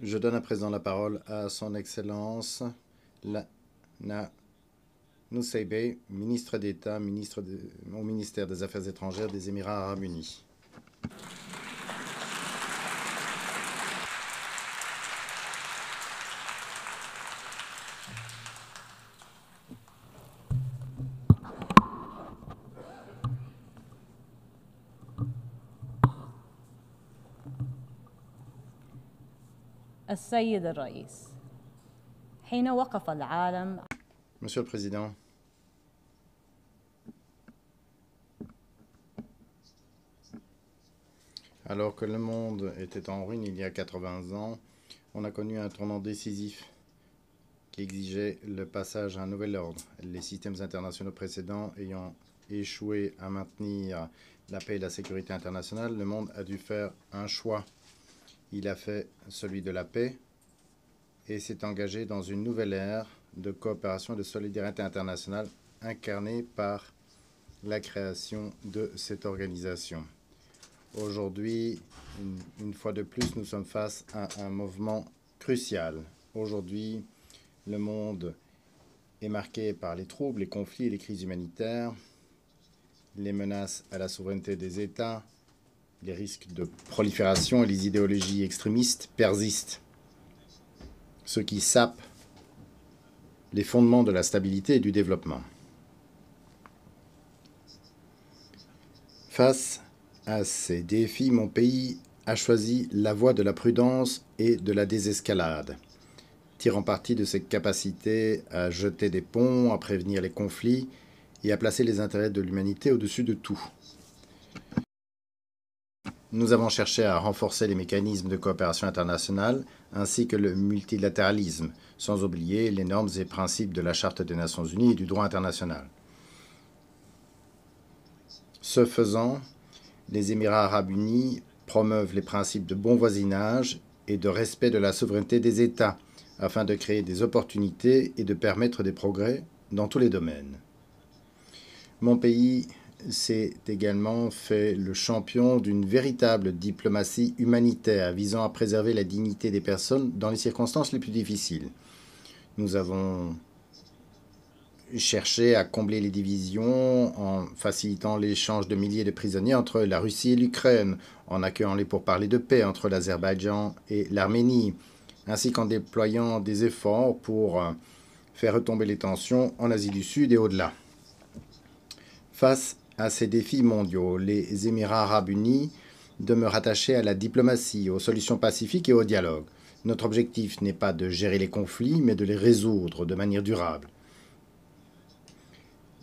Je donne à présent la parole à son Excellence Lana Nuseibeh, ministre d'État, au ministère des Affaires étrangères des Émirats arabes unis. السيد الرئيس، حين وقف العالم Monsieur le Président, alors que le monde était en ruine il y a 80 ans, on a connu un tournant décisif qui exigeait le passage à un nouvel ordre. Les systèmes internationaux précédents ayant échoué à maintenir la paix et la sécurité internationale, le monde a dû faire un choix. Il a fait celui de la paix et s'est engagé dans une nouvelle ère de coopération et de solidarité internationale incarnée par la création de cette organisation. Aujourd'hui, une fois de plus, nous sommes face à un mouvement crucial. Aujourd'hui, le monde est marqué par les troubles, les conflits et les crises humanitaires, les menaces à la souveraineté des États, les risques de prolifération et les idéologies extrémistes persistent, ce qui sape les fondements de la stabilité et du développement. Face à ces défis, mon pays a choisi la voie de la prudence et de la désescalade, tirant parti de ses capacités à jeter des ponts, à prévenir les conflits et à placer les intérêts de l'humanité au-dessus de tout. Nous avons cherché à renforcer les mécanismes de coopération internationale ainsi que le multilatéralisme, sans oublier les normes et principes de la Charte des Nations Unies et du droit international. Ce faisant, les Émirats arabes unis promeuvent les principes de bon voisinage et de respect de la souveraineté des États afin de créer des opportunités et de permettre des progrès dans tous les domaines. Mon pays s'est également fait le champion d'une véritable diplomatie humanitaire visant à préserver la dignité des personnes dans les circonstances les plus difficiles. Nous avons cherché à combler les divisions en facilitant l'échange de milliers de prisonniers entre la Russie et l'Ukraine, en accueillant les pourparlers de paix entre l'Azerbaïdjan et l'Arménie, ainsi qu'en déployant des efforts pour faire retomber les tensions en Asie du Sud et au-delà. Face à ces défis mondiaux, les Émirats arabes unis demeurent attachés à la diplomatie, aux solutions pacifiques et au dialogue. Notre objectif n'est pas de gérer les conflits, mais de les résoudre de manière durable.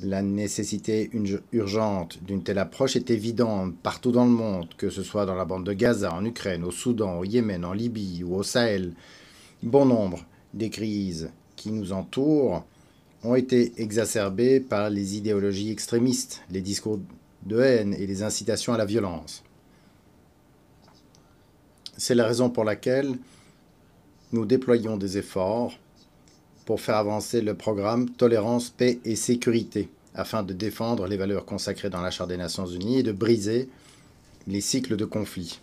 La nécessité urgente d'une telle approche est évidente partout dans le monde, que ce soit dans la bande de Gaza, en Ukraine, au Soudan, au Yémen, en Libye ou au Sahel. Bon nombre des crises qui nous entourent ont été exacerbées par les idéologies extrémistes, les discours de haine et les incitations à la violence. C'est la raison pour laquelle nous déployons des efforts pour faire avancer le programme Tolérance, Paix et Sécurité, afin de défendre les valeurs consacrées dans la Charte des Nations Unies et de briser les cycles de conflit.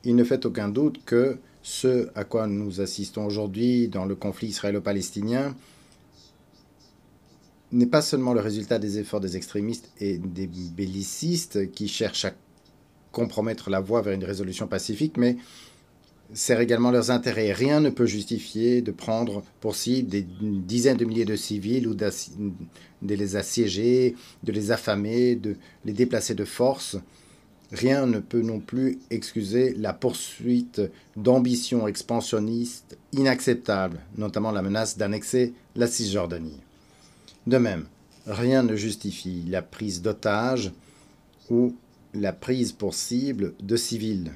Il ne fait aucun doute que ce à quoi nous assistons aujourd'hui dans le conflit israélo-palestinien n'est pas seulement le résultat des efforts des extrémistes et des bellicistes qui cherchent à compromettre la voie vers une résolution pacifique, mais sert également leurs intérêts. Rien ne peut justifier de prendre pour cible des dizaines de milliers de civils ou de les assiéger, de les affamer, de les déplacer de force. Rien ne peut non plus excuser la poursuite d'ambitions expansionnistes inacceptables, notamment la menace d'annexer la Cisjordanie. De même, rien ne justifie la prise d'otages ou la prise pour cible de civils.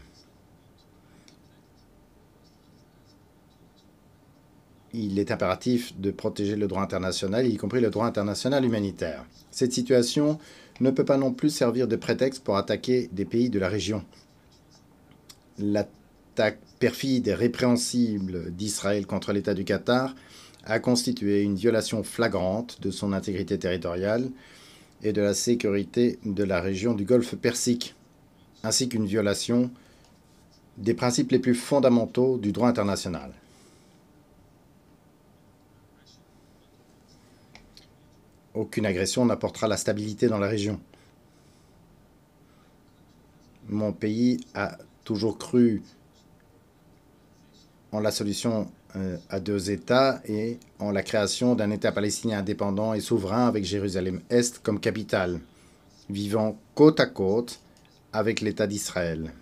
Il est impératif de protéger le droit international, y compris le droit international humanitaire. Cette situation ne peut pas non plus servir de prétexte pour attaquer des pays de la région. L'attaque perfide et répréhensible d'Israël contre l'État du Qatar a constitué une violation flagrante de son intégrité territoriale et de la sécurité de la région du Golfe Persique, ainsi qu'une violation des principes les plus fondamentaux du droit international. Aucune agression n'apportera la stabilité dans la région. Mon pays a toujours cru en la solution à deux États et en la création d'un État palestinien indépendant et souverain avec Jérusalem-Est comme capitale, vivant côte à côte avec l'État d'Israël,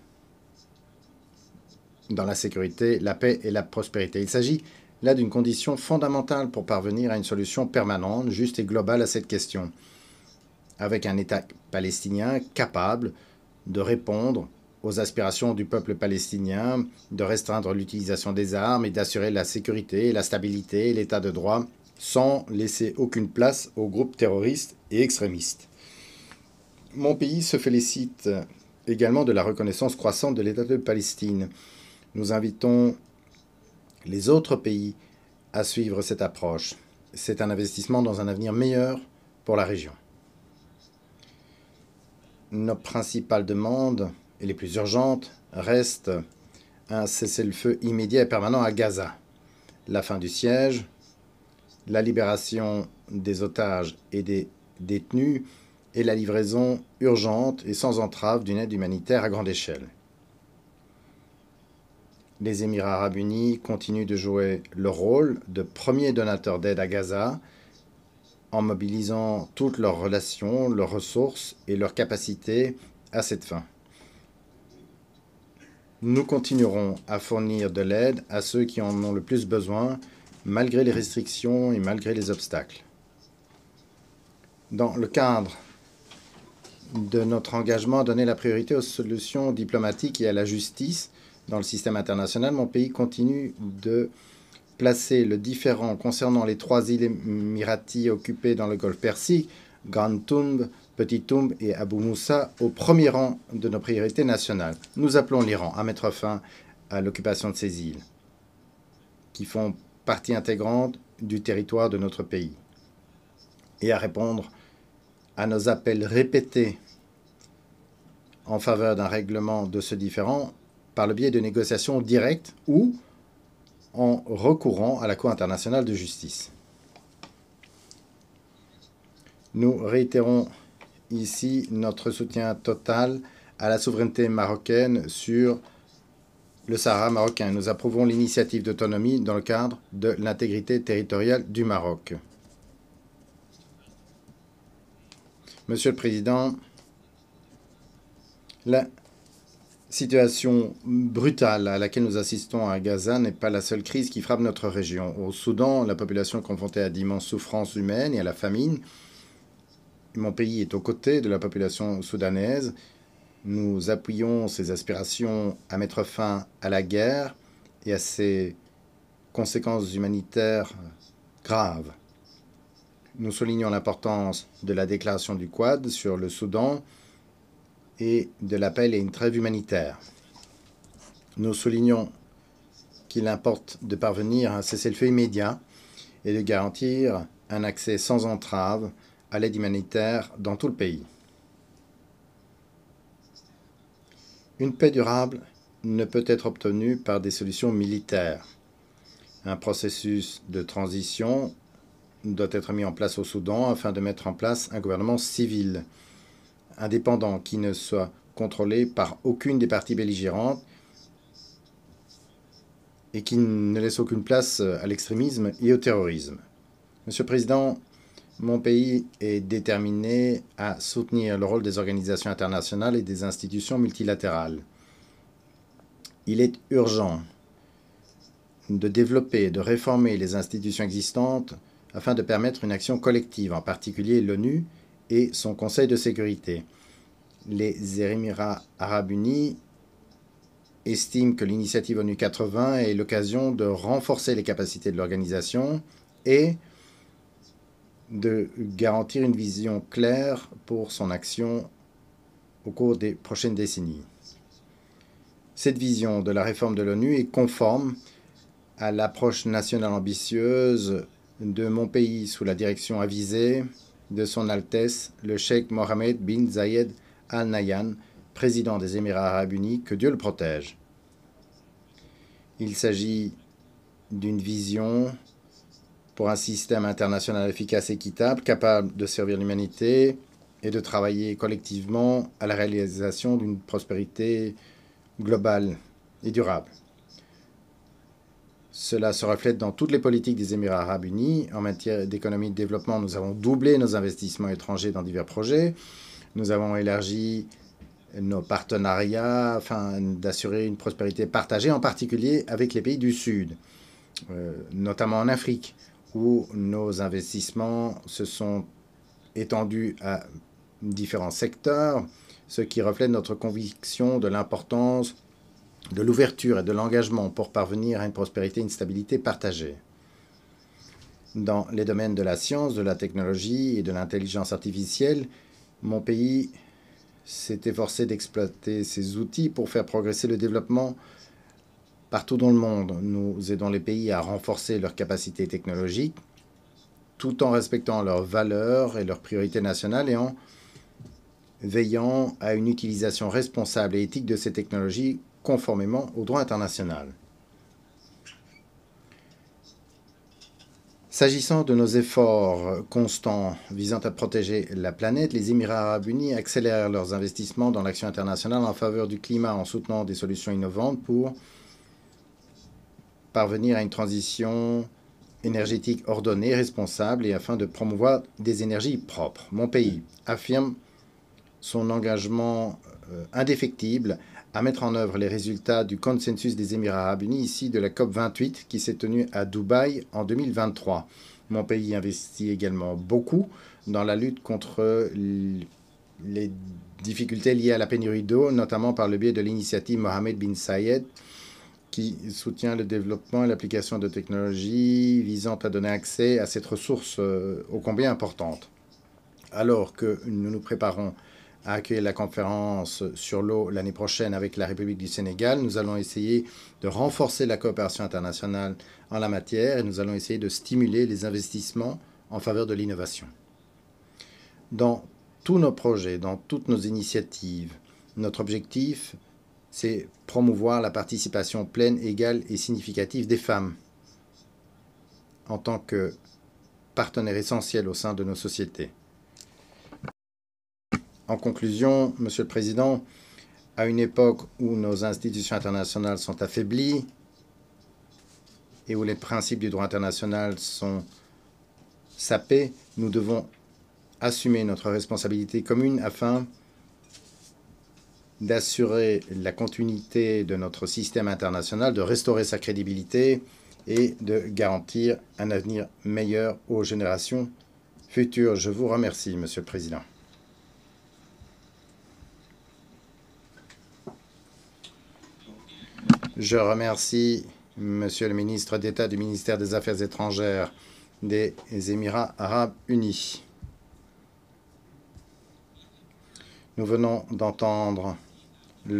dans la sécurité, la paix et la prospérité. Il s'agit là d'une condition fondamentale pour parvenir à une solution permanente, juste et globale à cette question, avec un État palestinien capable de répondre aux aspirations du peuple palestinien, de restreindre l'utilisation des armes et d'assurer la sécurité, la stabilité et l'état de droit sans laisser aucune place aux groupes terroristes et extrémistes. Mon pays se félicite également de la reconnaissance croissante de l'État de Palestine. Nous invitons les autres pays à suivre cette approche. C'est un investissement dans un avenir meilleur pour la région. Nos principales demandes, et les plus urgentes, restent un cessez-le-feu immédiat et permanent à Gaza, la fin du siège, la libération des otages et des détenus et la livraison urgente et sans entrave d'une aide humanitaire à grande échelle. Les Émirats arabes unis continuent de jouer le rôle de premier donateur d'aide à Gaza en mobilisant toutes leurs relations, leurs ressources et leurs capacités à cette fin. Nous continuerons à fournir de l'aide à ceux qui en ont le plus besoin, malgré les restrictions et malgré les obstacles. Dans le cadre de notre engagement à donner la priorité aux solutions diplomatiques et à la justice dans le système international, mon pays continue de placer le différend concernant les 3 îles émiraties occupées dans le Golfe Persique, Grande Toumbe, Petite Toumbe et Abu Moussa, au premier rang de nos priorités nationales. Nous appelons l'Iran à mettre fin à l'occupation de ces îles, qui font partie intégrante du territoire de notre pays, et à répondre à nos appels répétés en faveur d'un règlement de ce différend par le biais de négociations directes ou en recourant à la Cour internationale de justice. Nous réitérons ici notre soutien total à la souveraineté marocaine sur le Sahara marocain. Nous approuvons l'initiative d'autonomie dans le cadre de l'intégrité territoriale du Maroc. Monsieur le Président, la situation brutale à laquelle nous assistons à Gaza n'est pas la seule crise qui frappe notre région. Au Soudan, la population est confrontée à d'immenses souffrances humaines et à la famine. Mon pays est aux côtés de la population soudanaise. Nous appuyons ses aspirations à mettre fin à la guerre et à ses conséquences humanitaires graves. Nous soulignons l'importance de la déclaration du Quad sur le Soudan et de l'appel à une trêve humanitaire. Nous soulignons qu'il importe de parvenir à un cessez-le-feu immédiat et de garantir un accès sans entrave à l'aide humanitaire dans tout le pays. Une paix durable ne peut être obtenue par des solutions militaires. Un processus de transition doit être mis en place au Soudan afin de mettre en place un gouvernement civil, indépendant, qui ne soit contrôlé par aucune des parties belligérantes et qui ne laisse aucune place à l'extrémisme et au terrorisme. Monsieur le Président, mon pays est déterminé à soutenir le rôle des organisations internationales et des institutions multilatérales. Il est urgent de développer et de réformer les institutions existantes afin de permettre une action collective, en particulier l'ONU et son Conseil de sécurité. Les Émirats arabes unis estiment que l'initiative ONU 80 est l'occasion de renforcer les capacités de l'organisation et de garantir une vision claire pour son action au cours des prochaines décennies. Cette vision de la réforme de l'ONU est conforme à l'approche nationale ambitieuse de mon pays sous la direction avisée de son Altesse le Cheikh Mohammed bin Zayed Al Nahyan, président des Émirats arabes unis, que Dieu le protège. Il s'agit d'une vision pour un système international efficace et équitable, capable de servir l'humanité et de travailler collectivement à la réalisation d'une prospérité globale et durable. Cela se reflète dans toutes les politiques des Émirats arabes unis. En matière d'économie et de développement, nous avons doublé nos investissements étrangers dans divers projets. Nous avons élargi nos partenariats afin d'assurer une prospérité partagée, en particulier avec les pays du Sud, notamment en Afrique, où nos investissements se sont étendus à différents secteurs, ce qui reflète notre conviction de l'importance de l'ouverture et de l'engagement pour parvenir à une prospérité et une stabilité partagée. Dans les domaines de la science, de la technologie et de l'intelligence artificielle, mon pays s'est efforcé d'exploiter ces outils pour faire progresser le développement partout dans le monde. Nous aidons les pays à renforcer leurs capacités technologiques tout en respectant leurs valeurs et leurs priorités nationales et en veillant à une utilisation responsable et éthique de ces technologies conformément au droit international. S'agissant de nos efforts constants visant à protéger la planète, les Émirats arabes unis accélèrent leurs investissements dans l'action internationale en faveur du climat en soutenant des solutions innovantes pour parvenir à une transition énergétique ordonnée, responsable et afin de promouvoir des énergies propres. Mon pays affirme son engagement indéfectible à mettre en œuvre les résultats du consensus des Émirats arabes unis, ici de la COP28, qui s'est tenue à Dubaï en 2023. Mon pays investit également beaucoup dans la lutte contre les difficultés liées à la pénurie d'eau, notamment par le biais de l'initiative Mohammed bin Zayed, qui soutient le développement et l'application de technologies visant à donner accès à cette ressource ô combien importante. Alors que nous nous préparons à accueillir la conférence sur l'eau l'année prochaine avec la République du Sénégal, nous allons essayer de renforcer la coopération internationale en la matière et nous allons essayer de stimuler les investissements en faveur de l'innovation. Dans tous nos projets, dans toutes nos initiatives, notre objectif, c'est promouvoir la participation pleine, égale et significative des femmes en tant que partenaires essentiels au sein de nos sociétés. En conclusion, Monsieur le Président, à une époque où nos institutions internationales sont affaiblies et où les principes du droit international sont sapés, nous devons assumer notre responsabilité commune afin d'assurer la continuité de notre système international, de restaurer sa crédibilité et de garantir un avenir meilleur aux générations futures. Je vous remercie, Monsieur le Président. Je remercie Monsieur le ministre d'État du ministère des Affaires étrangères des Émirats arabes unis. Nous venons d'entendre